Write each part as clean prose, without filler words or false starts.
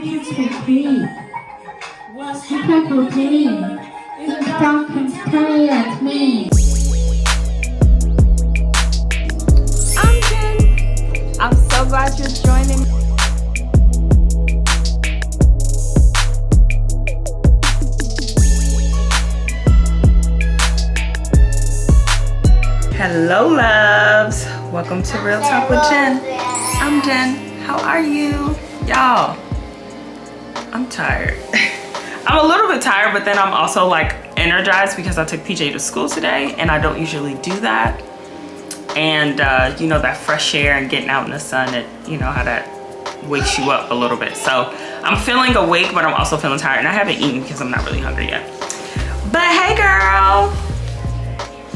complexities. Difficulty. Don't compare at me. I'm Jen. I'm so glad you're joining me. Hello loves, welcome to Real Talk with Jen. I'm Jen. How are you? Y'all, I'm tired. I'm a little bit tired, but then I'm also like energized because I took PJ to school today and I don't usually do that. And you know, that fresh air and getting out in the sun, you know how that wakes you up a little bit. So I'm feeling awake, but I'm also feeling tired, and I haven't eaten because I'm not really hungry yet. But hey girl,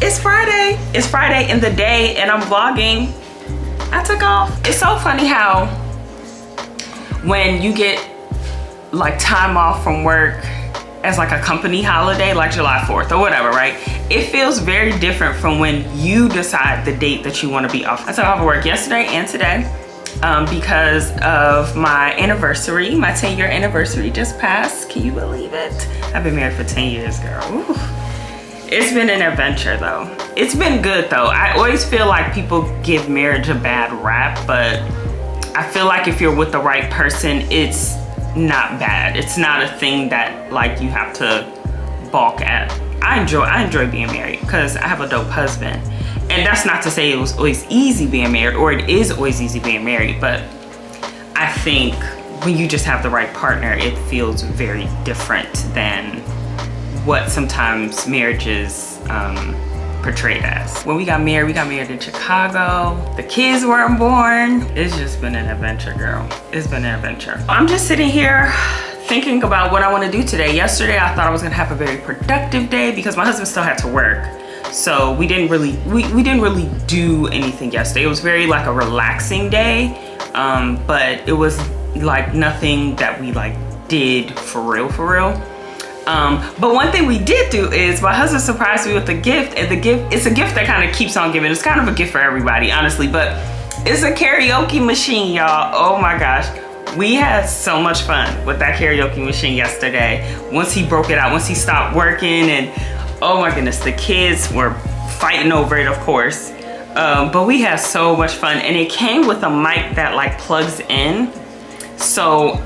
it's Friday. It's Friday in the day and I'm vlogging. I took off. It's so funny how when you get like time off from work as like a company holiday, like July 4th or whatever, right? It feels very different from when you decide the date that you want to be off. I took off of work yesterday and today because of my anniversary. My 10-year anniversary just passed. Can you believe it? I've been married for 10 years, girl. Ooh. It's been an adventure though. It's been good though. I always feel like people give marriage a bad rap, but I feel like if you're with the right person, it's not bad. It's not a thing that like you have to balk at. I enjoy being married because I have a dope husband. And that's not to say it was always easy being married, or it is always easy being married, but I think when you just have the right partner, it feels very different than what sometimes marriages portrayed as. When we got married in Chicago. The kids weren't born. It's just been an adventure, girl. It's been an adventure. I'm just sitting here thinking about what I want to do today. Yesterday, I thought I was gonna have a very productive day because my husband still had to work. So we didn't really do anything yesterday. It was very like a relaxing day, but it was like nothing that we like did for real. But one thing we did do is my husband surprised me with a gift, and it's a gift that kind of keeps on giving. It's kind of a gift for everybody, honestly, but it's a karaoke machine, y'all. Oh my gosh. We had so much fun with that karaoke machine yesterday. Once he broke it out, once he stopped working, and oh my goodness, the kids were fighting over it, of course. But we had so much fun, and it came with a mic that like plugs in. So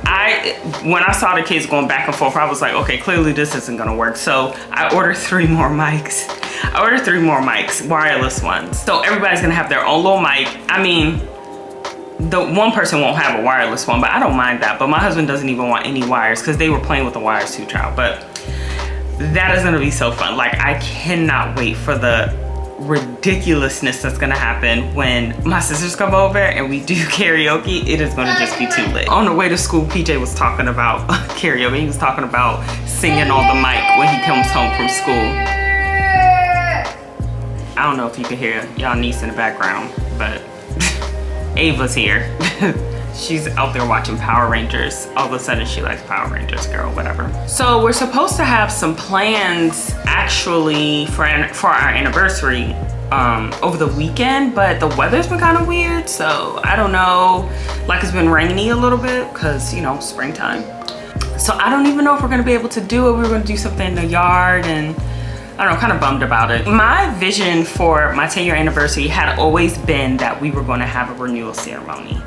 when I saw the kids going back and forth, I was like, okay, clearly this isn't gonna work. So I ordered 3 more mics. I ordered 3 more mics, wireless ones. So everybody's gonna have their own little mic. I mean, the one person won't have a wireless one, but I don't mind that. But my husband doesn't even want any wires because they were playing with the wires too, child. But that is gonna be so fun. Like, I cannot wait for the ridiculousness that's gonna happen when my sisters come over and we do karaoke. It is gonna just be too lit. On the way to school, PJ was talking about karaoke. He was talking about singing on the mic when he comes home from school. I don't know if you can hear y'all niece in the background, but Ava's here. She's out there watching Power Rangers. All of a sudden she likes Power Rangers, girl, whatever. So we're supposed to have some plans actually for our anniversary over the weekend, but the weather's been kind of weird. So I don't know, like it's been rainy a little bit because, you know, springtime. So I don't even know if we're gonna be able to do it. We were gonna do something in the yard, and I don't know, kind of bummed about it. My vision for my 10-year anniversary had always been that we were gonna have a renewal ceremony.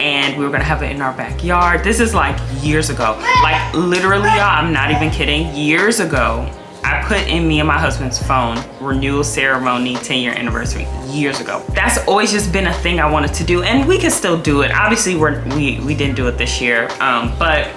And we were gonna have it in our backyard. This is like years ago. Like literally, y'all, I'm not even kidding. Years ago, I put in me and my husband's phone, renewal ceremony, 10-year anniversary, years ago. That's always just been a thing I wanted to do, and we can still do it. Obviously, we didn't do it this year, but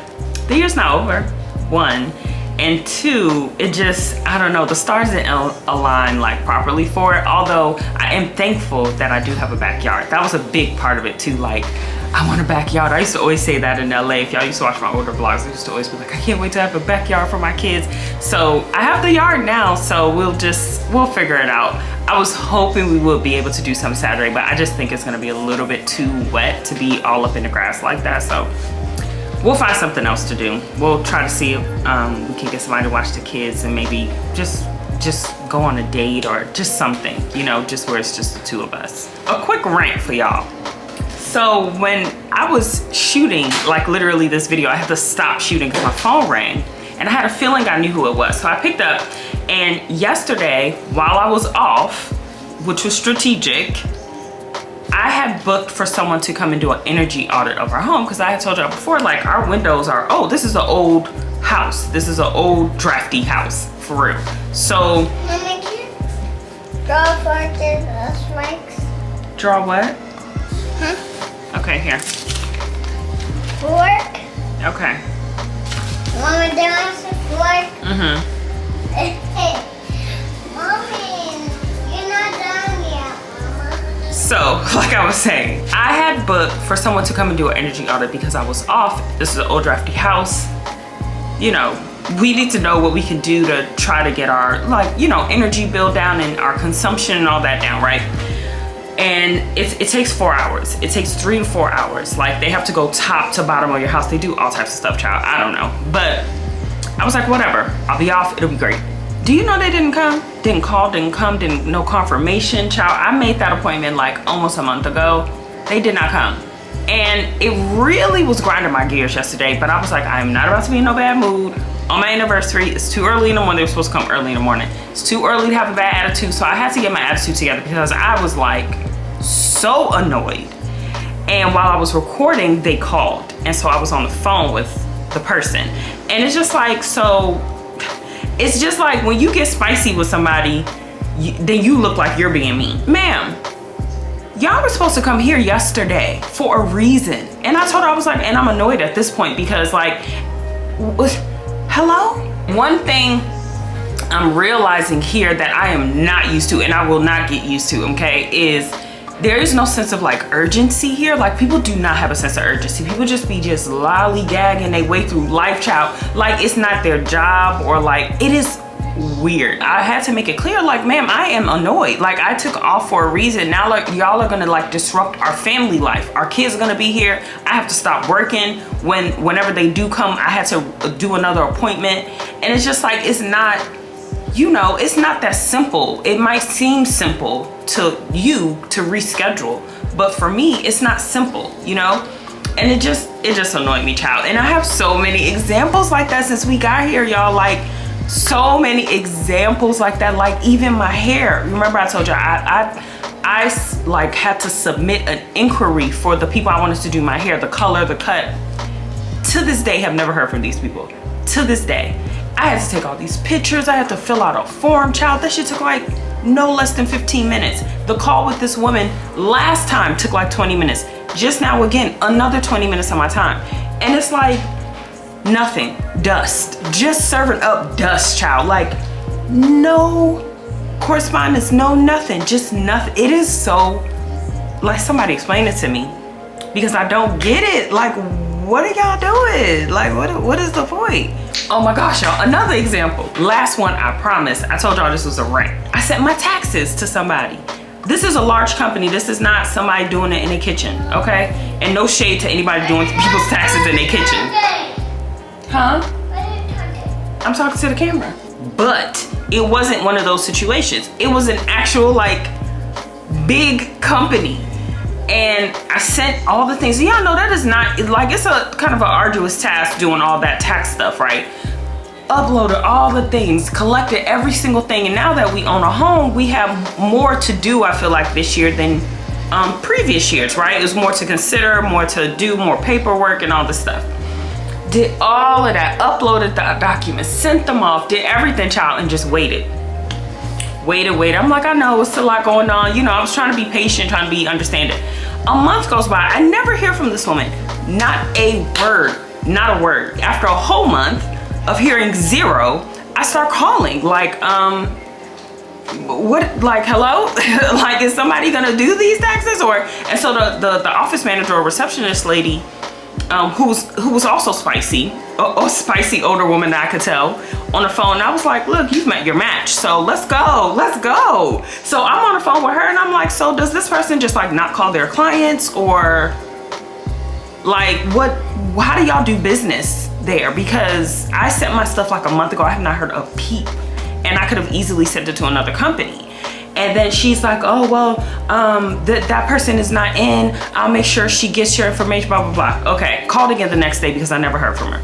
the year's not over, 1. And 2, it just, I don't know, the stars didn't align like properly for it. Although I am thankful that I do have a backyard. That was a big part of it too. Like, I want a backyard. I used to always say that in LA. If y'all used to watch my older vlogs, I used to always be like, I can't wait to have a backyard for my kids. So I have the yard now, so we'll figure it out. I was hoping we would be able to do some Saturday, but I just think it's gonna be a little bit too wet to be all up in the grass like that. So we'll find something else to do. We'll try to see if we can get somebody to watch the kids, and maybe just go on a date or just something, you know, just where it's just the 2 of us. A quick rant for y'all. So when I was shooting, like literally this video, I had to stop shooting because my phone rang and I had a feeling I knew who it was. So I picked up, and yesterday while I was off, which was strategic, I had booked for someone to come and do an energy audit of our home because I had told y'all before, like our windows are, oh, this is an old house. This is an old drafty house, for real. So. Mommy, can you draw for the spikes? Draw what? Huh? Okay, here. Fork? Okay. Mama, there was a fork. Mm-hmm. Hey, Mommy, you're not done yet, Mama. So, like I was saying, I had booked for someone to come and do an energy audit because I was off. This is an old drafty house. You know, we need to know what we can do to try to get our, like, you know, energy bill down and our consumption and all that down, right? And it takes 4 hours. It takes 3 to 4 hours. Like, they have to go top to bottom of your house. They do all types of stuff, child. I don't know. But I was like, whatever. I'll be off. It'll be great. Do you know they didn't come? Didn't call, didn't come, no confirmation, child. I made that appointment like almost a month ago. They did not come. And it really was grinding my gears yesterday, but I was like, I am not about to be in no bad mood. On my anniversary, it's too early in the morning. They were supposed to come early in the morning. It's too early to have a bad attitude, so I had to get my attitude together because I was like so annoyed. And while I was recording, they called. And so I was on the phone with the person. And it's just like, so, it's just like when you get spicy with somebody, then you look like you're being mean. Ma'am, y'all were supposed to come here yesterday for a reason. And I told her, I was like, and I'm annoyed at this point because like, hello? One thing I'm realizing here that I am not used to, and I will not get used to, okay, is there is no sense of like urgency here. Like, people do not have a sense of urgency. People just be just lollygagging their way through life, child. Like, it's not their job, or like, it is weird. I had to make it clear, like, ma'am, I am annoyed. Like, I took off for a reason. Now, like, y'all are gonna like disrupt our family life. Our kids are gonna be here. I have to stop working. Whenever they do come, I had to do another appointment. And it's just like, it's not, you know, it's not that simple. It might seem simple to you to reschedule, but for me, it's not simple, you know? And it just annoyed me, child. And I have so many examples like that since we got here, y'all. Like, so many examples like that. Like, even my hair. Remember I told you I like had to submit an inquiry for the people I wanted to do my hair, the color, the cut. To this day, have never heard from these people. To this day. I had to take all these pictures. I had to fill out a form, child. That shit took like no less than 15 minutes. The call with this woman last time took like 20 minutes. Just now, again, another 20 minutes of my time. And it's like nothing, dust, just serving up dust, child. Like, no correspondence, no nothing, just nothing. It is so, like, somebody explain it to me because I don't get it. Like, what are y'all doing? Like, what is the point? Oh my gosh, y'all, another example. Last one, I promise. I told y'all this was a rant. I sent my taxes to somebody. This is a large company. This is not somebody doing it in their kitchen, okay? And no shade to anybody doing people's taxes in their kitchen. Huh? I'm talking to the camera. But it wasn't one of those situations. It was an actual, like, big company. And I sent all the things. Y'all know that is not, like, it's a kind of an arduous task doing all that tax stuff, right? Uploaded all the things, collected every single thing. And now that we own a home, we have more to do, I feel like, this year than previous years, right? It was more to consider, more to do, more paperwork and all this stuff. Did all of that, uploaded the documents, sent them off, did everything, child, and just waited. Waited. I'm like, I know it's a lot going on. You know, I was trying to be patient, trying to be understanding. A month goes by. I never hear from this woman. Not a word. Not a word. After a whole month of hearing zero, I start calling. Like, what? Like, hello? Like, is somebody gonna do these taxes? Or, and so the office manager or receptionist lady, who was also spicy, a spicy older woman that I could tell, on the phone. I was like, look, you've met your match, so let's go. So I'm on the phone with her and I'm like, so does this person just like not call their clients, or like how do y'all do business there? Because I sent my stuff like a month ago. I have not heard a peep, and I could have easily sent it to another company. And then she's like, oh, well, that person is not in. I'll make sure she gets your information, blah, blah, blah. Okay, called again the next day because I never heard from her.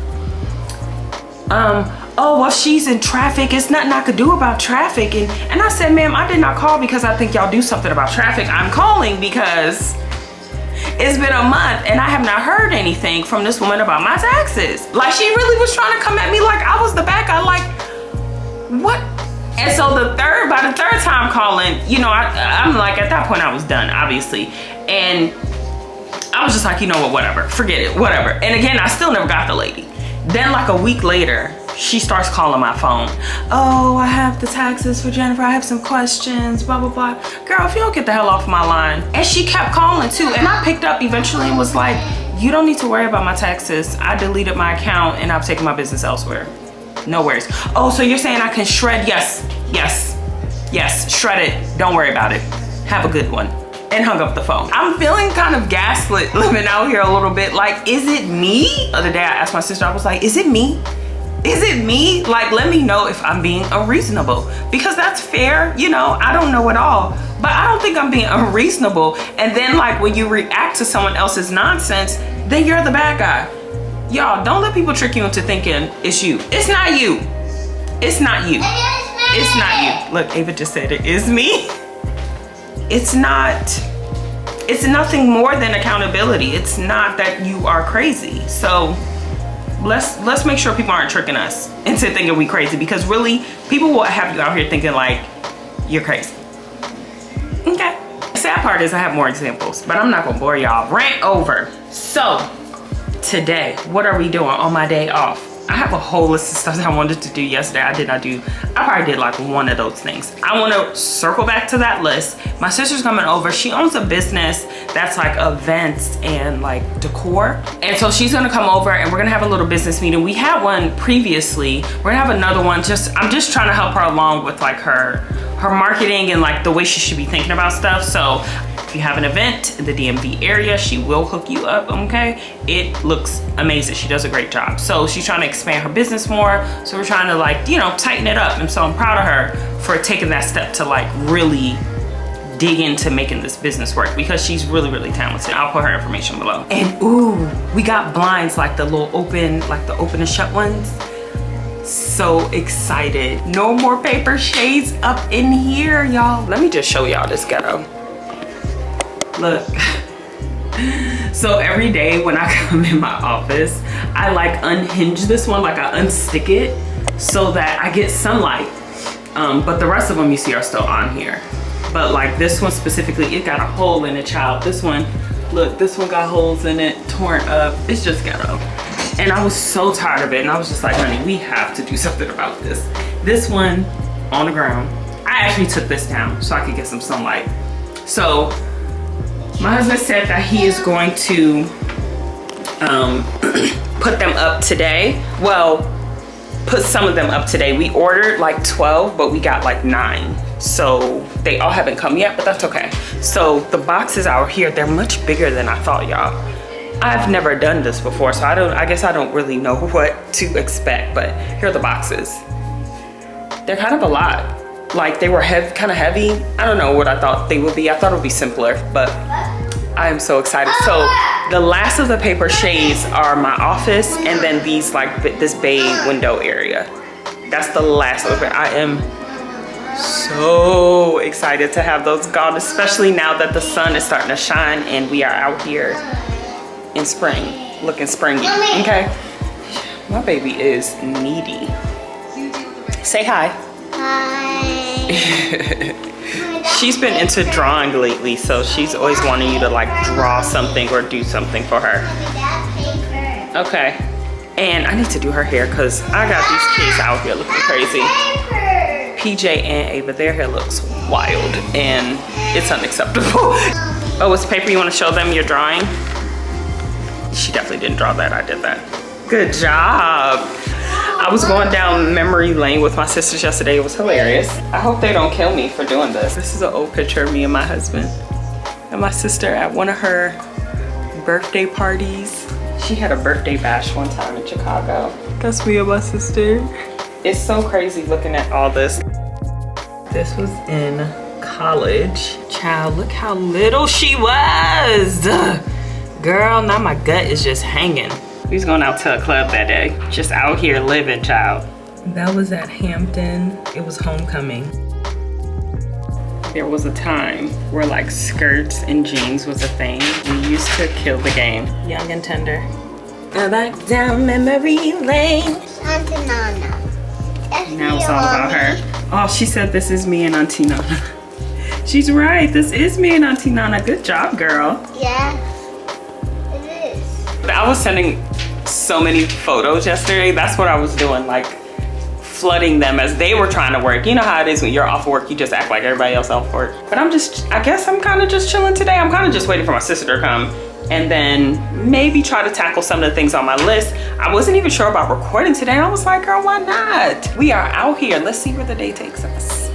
Oh, well, she's in traffic. It's nothing I could do about traffic. And I said, ma'am, I did not call because I think y'all do something about traffic. I'm calling because it's been a month and I have not heard anything from this woman about my taxes. Like, she really was trying to come at me like I was the bad guy. Like, what? And so by the third time calling, you know, I'm like, at that point I was done, obviously. And I was just like, you know what, whatever, forget it, whatever. And again, I still never got the lady. Then like a week later, she starts calling my phone. Oh, I have the taxes for Jennifer. I have some questions, blah, blah, blah. Girl, if you don't get the hell off my line. And she kept calling too. And I picked up eventually and was like, you don't need to worry about my taxes. I deleted my account and I've taken my business elsewhere. No worries. Oh, so you're saying I can shred? Yes, shred it. Don't worry about it. Have a good one. And hung up the phone. I'm feeling kind of gaslit living out here a little bit. Like, is it me? The other day I asked my sister, I was like, is it me? Is it me? Like, let me know if I'm being unreasonable, because that's fair. You know, I don't know it all, but I don't think I'm being unreasonable. And then like when you react to someone else's nonsense, then you're the bad guy. Y'all, don't let people trick you into thinking it's you. It's not you. It's not you. It's not you. Look, Ava just said it is me. It's not. It's nothing more than accountability. It's not that you are crazy. So let's make sure people aren't tricking us into thinking we crazy, because really people will have you out here thinking like you're crazy. Okay. The sad part is I have more examples, but I'm not gonna bore y'all. Rant over. So today, what are we doing on my day off? I have a whole list of stuff that I wanted to do yesterday. I did not do. I probably did like one of those things. I want to circle back to that list. My sister's coming over. She owns a business that's like events and like decor. And so she's gonna come over and we're gonna have a little business meeting. We had one previously. We're gonna have another one. I'm just trying to help her along with like her marketing and like the way she should be thinking about stuff. So if you have an event in the DMV area, she will hook you up, okay? It looks amazing. She does a great job. So she's trying to expand her business more. So we're trying to like, you know, tighten it up. And so I'm proud of her for taking that step to like really dig into making this business work, because she's really, really talented. I'll put her information below. And ooh, we got blinds, like the little open, like the open and shut ones. So excited. No more paper shades up in here, y'all. Let me just show y'all this ghetto. Look. So every day when I come in my office, I like unhinge this one, like I unstick it so that I get sunlight. But the rest of them you see are still on here. But like this one specifically, it got a hole in it, child. This one, look, this one got holes in it, torn up. It's just ghetto. And I was so tired of it. And I was just like, honey, we have to do something about this. This one on the ground, I actually took this down so I could get some sunlight. So my husband said that he is going to put them up today. Well, put some of them up today. We ordered like 12, but we got like 9. So they all haven't come yet, but that's okay. So the boxes out here, they're much bigger than I thought, y'all. I've never done this before, so I guess I don't really know what to expect, but here are the boxes. They're kind of a lot. Like they were kind of heavy. I don't know what I thought they would be. I thought it would be simpler, but I am so excited. So the last of the paper shades are my office, and then these like this bay window area. That's the last of it. I am so excited to have those gone, especially now that the sun is starting to shine and we are out here in spring, looking springy. Okay, my baby is needy. Say hi. Hi. She's been into drawing lately, so she's always wanting you to like draw something or do something for her. Okay, and I need to do her hair because I got these kids out here looking crazy. PJ and Ava, their hair looks wild and it's unacceptable. Oh, it's paper. You want to show them your drawing? She definitely didn't draw that. I did that. Good job. I was going down memory lane with my sisters yesterday. It was hilarious. I hope they don't kill me for doing this. This is an old picture of me and my husband and my sister at one of her birthday parties. She had a birthday bash one time in Chicago. That's me and my sister. It's so crazy looking at all this. This was in college. Child, look how little she was. Girl, now my gut is just hanging. We was going out to a club that day. Just out here living, child. That was at Hampton. It was homecoming. There was a time where like skirts and jeans was a thing. We used to kill the game. Young and tender. I like down memory lane. Auntie Nana. Now it's all about her. Oh, she said this is me and Auntie Nana. She's right, this is me and Auntie Nana. Good job, girl. Yeah, it is. I was sending so many photos yesterday. That's what I was doing, like flooding them as they were trying to work. You know how it is when you're off work, you just act like everybody else off work. But I guess I'm kind of just chilling today. I'm kind of just waiting for my sister to come and then maybe try to tackle some of the things on my list. I wasn't even sure about recording today. I was like, girl, why not? We are out here. Let's see where the day takes us.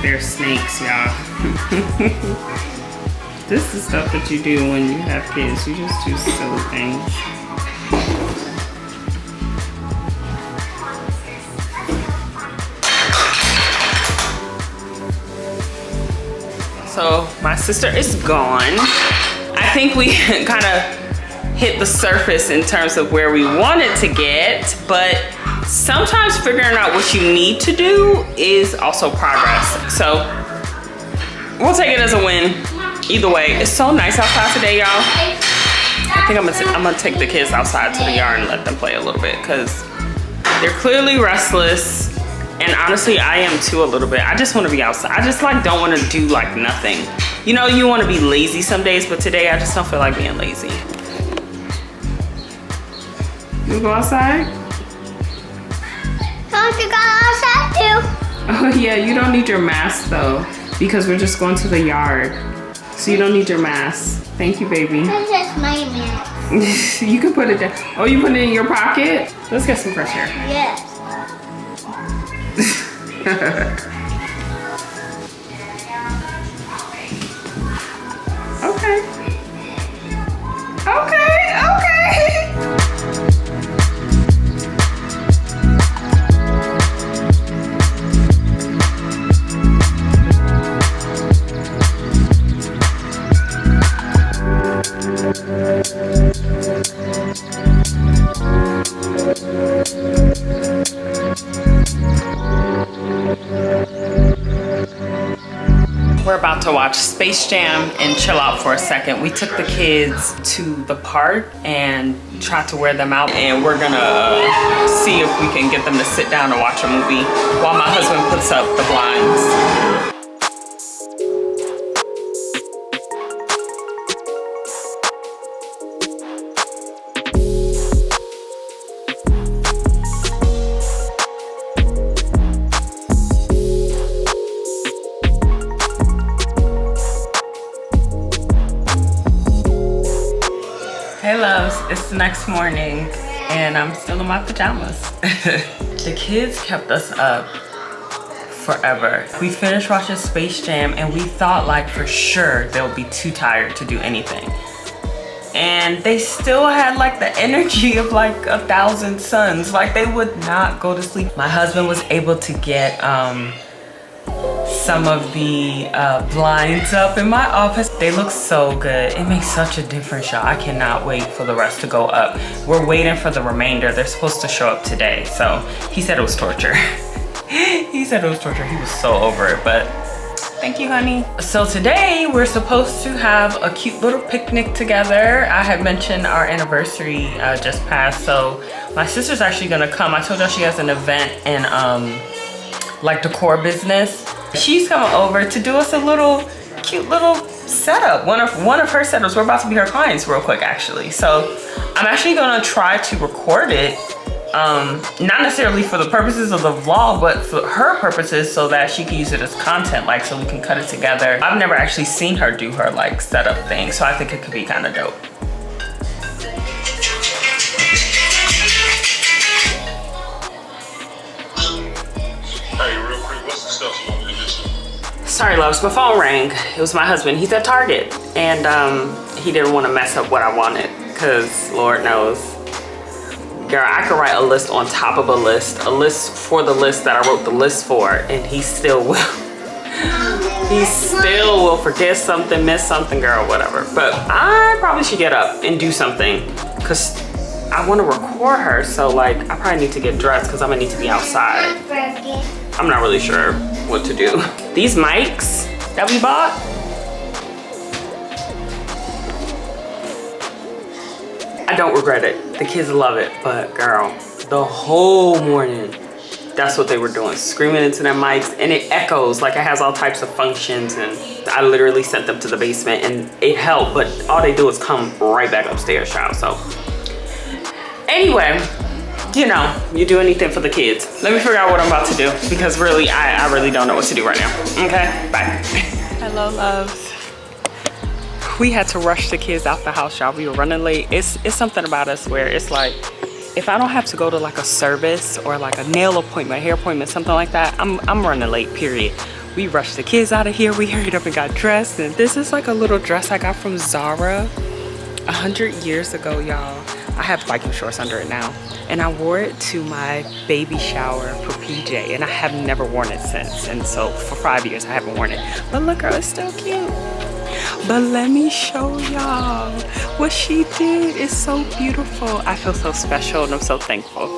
They're snakes, y'all. This is stuff that you do when you have kids. You just do silly things. So my sister is gone. I think we kind of hit the surface in terms of where we wanted to get, but sometimes figuring out what you need to do is also progress. So we'll take it as a win. Either way, it's so nice outside today, y'all. I think I'm gonna take the kids outside to the yard and let them play a little bit because they're clearly restless. And honestly, I am too a little bit. I just want to be outside. I just like don't want to do like nothing. You know, you want to be lazy some days, but today I just don't feel like being lazy. You go outside? Don't you go outside too? Oh yeah, you don't need your mask though, because we're just going to the yard. So you don't need your mask. Thank you, baby. That's just my mask. You can put it there. Oh, you put it in your pocket? Let's get some fresh air. Yes. Okay. Okay, okay. We're about to watch Space Jam and chill out for a second. We took the kids to the park and tried to wear them out, and we're gonna see if we can get them to sit down and watch a movie while my husband puts up the blinds. Hey loves, it's the next morning and I'm still in my pajamas. The kids kept us up forever. We finished watching Space Jam and we thought like for sure they'll be too tired to do anything. And they still had like the energy of like 1,000 suns. Like they would not go to sleep. My husband was able to get some of the blinds up in my office. They look so good. It makes such a difference, y'all. I cannot wait for the rest to go up. We're waiting for the remainder. They're supposed to show up today. So he said it was torture. He said it was torture. He was so over it, but thank you, honey. So today we're supposed to have a cute little picnic together. I had mentioned our anniversary just passed. So my sister's actually gonna come. I told y'all she has an event in like Decor business. She's coming over to do us a little cute little setup. One of her setups. We're about to be her clients real quick actually. So I'm actually gonna try to record it. Not necessarily for the purposes of the vlog, but for her purposes so that she can use it as content, like so we can cut it together. I've never actually seen her do her like setup thing, so I think it could be kind of dope. Hey, real quick, Sorry, loves, my phone rang. It was my husband. He's at Target, and he didn't want to mess up what I wanted, because Lord knows, girl, I could write a list on top of a list for the list that I wrote the list for, and he still will. He still will forget something, miss something, girl, whatever. But I probably should get up and do something, because I want to record her, so like I probably need to get dressed because I'm gonna need to be outside. I'm not really sure what to do. These mics that we bought, I don't regret it. The kids love it, but girl, the whole morning, that's what they were doing, screaming into their mics, and it echoes, like it has all types of functions, and I literally sent them to the basement and it helped, but all they do is come right back upstairs, child. So anyway, you know, you do anything for the kids. Let me figure out what I'm about to do, because really, I really don't know what to do right now. Okay, bye. Hello, loves. We had to rush the kids out the house, y'all. We were running late. It's something about us where it's like, if I don't have to go to like a service or like a nail appointment, hair appointment, something like that, I'm running late, period. We rushed the kids out of here. We hurried up and got dressed. And this is like a little dress I got from Zara 100 years ago, y'all. I have biking shorts under it now. And I wore it to my baby shower for PJ, and I have never worn it since. And so for 5 years, I haven't worn it. But look, girl, it's still cute. But let me show y'all what she did. It's so beautiful. I feel so special and I'm so thankful.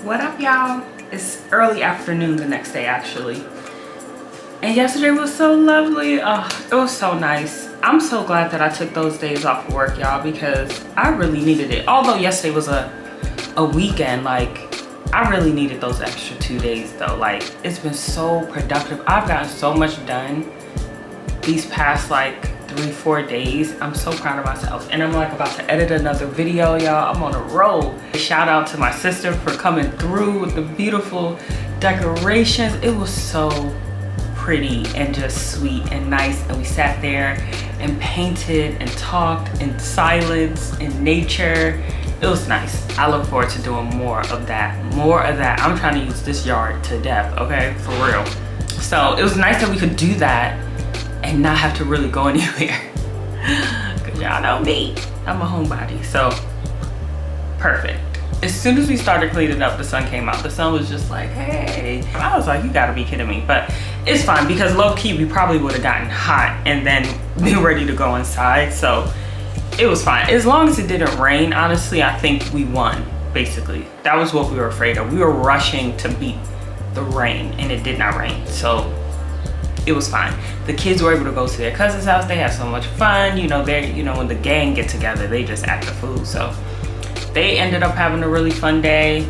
What up, y'all? It's early afternoon the next day, actually. And yesterday was so lovely. Oh, it was so nice. I'm so glad that I took those days off of work, y'all, because I really needed it. Although yesterday was a weekend, like, I really needed those extra 2 days, though. Like, it's been so productive. I've gotten so much done these past, like, 3-4 days. I'm so proud of myself, and I'm like about to edit another video, y'all. I'm on a roll. Shout out to my sister for coming through with the beautiful decorations. It was so pretty and just sweet and nice, and we sat there and painted and talked in silence in nature. It was nice. I look forward to doing more of that. I'm trying to use this yard to death, okay, for real. So it was nice that we could do that and not have to really go anywhere. Cause y'all know me, I'm a homebody, so perfect. As soon as we started cleaning up, the sun came out. The sun was just like, hey. I was like, you gotta be kidding me. But it's fine, because low key, we probably would have gotten hot and then been ready to go inside. So it was fine. As long as it didn't rain, honestly, I think we won, basically. That was what we were afraid of. We were rushing to beat the rain, and it did not rain. So it was fine. The kids were able to go to their cousin's house. They had so much fun. You know, when the gang get together, they just act the fool. So they ended up having a really fun day.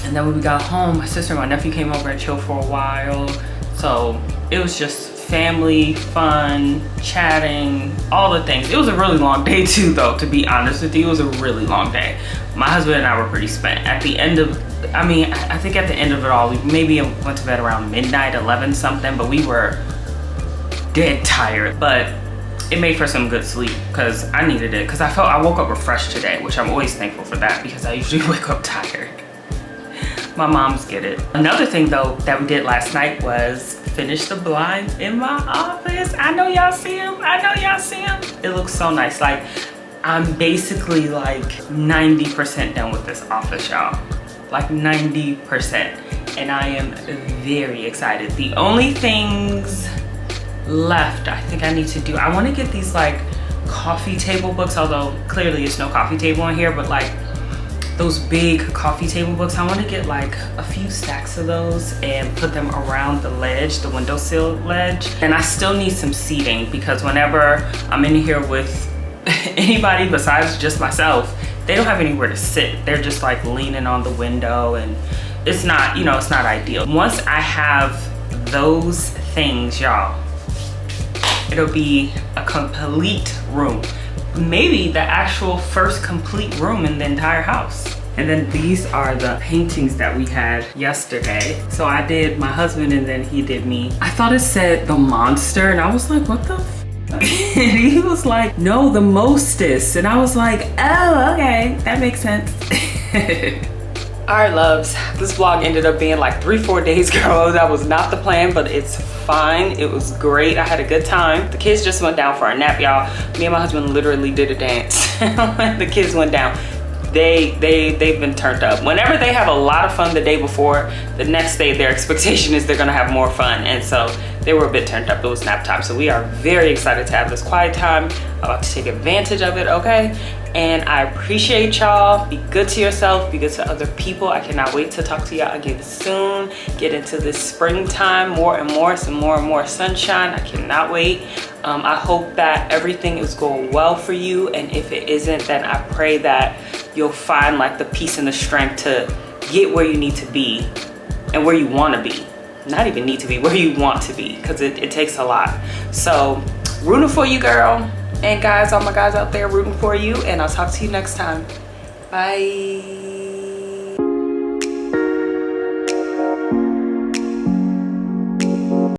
And then when we got home, my sister and my nephew came over and chilled for a while. So it was just family, fun, chatting, all the things. It was a really long day too, though, to be honest with you. It was a really long day. My husband and I were pretty spent. At the end of, I think at the end of it all, we maybe went to bed around midnight, 11 something, but we were dead tired. But it made for some good sleep, because I needed it, because I woke up refreshed today, which I'm always thankful for that, because I usually wake up tired. My moms get it. Another thing though that we did last night was finish the blinds in my office. I know y'all see them. It looks so nice. Like, I'm basically like 90% done with this office, y'all. Like 90%. And I am very excited. The only things left I think I need to do, I want to get these like coffee table books, although clearly it's no coffee table in here, but like those big coffee table books, I want to get like a few stacks of those and put them around the ledge, the windowsill ledge. And I still need some seating because whenever I'm in here with anybody besides just myself, they don't have anywhere to sit. They're just like leaning on the window, and it's not, you know, it's not ideal. Once I have those things, y'all, it'll be a complete room. Maybe the actual first complete room in the entire house. And then these are the paintings that we had yesterday. So I did my husband and then he did me. I thought it said the monster and I was like, what the f? And he was like, no, the mostest. And I was like, oh, okay, that makes sense. All right, loves, this vlog ended up being like 3-4 days, girl. That was not the plan, but it's fine. It was great. I had a good time. The kids just went down for a nap, y'all. Me and my husband literally did a dance when the kids went down. They've been turned up. Whenever they have a lot of fun the day before, the next day their expectation is they're gonna have more fun. And so they were a bit turned up. It was nap time. So we are very excited to have this quiet time. I'm about to take advantage of it, okay? And I appreciate y'all. Be good to yourself, be good to other people. I cannot wait to talk to y'all again soon. Get into this springtime more and more, some more and more sunshine. I cannot wait. I hope that everything is going well for you. And if it isn't, then I pray that you'll find like the peace and the strength to get where you need to be and where you want to be. Not even need to be, where you want to be, because it takes a lot. So rooting for you, girl. And guys, all my guys out there rooting for you, and I'll talk to you next time. Bye.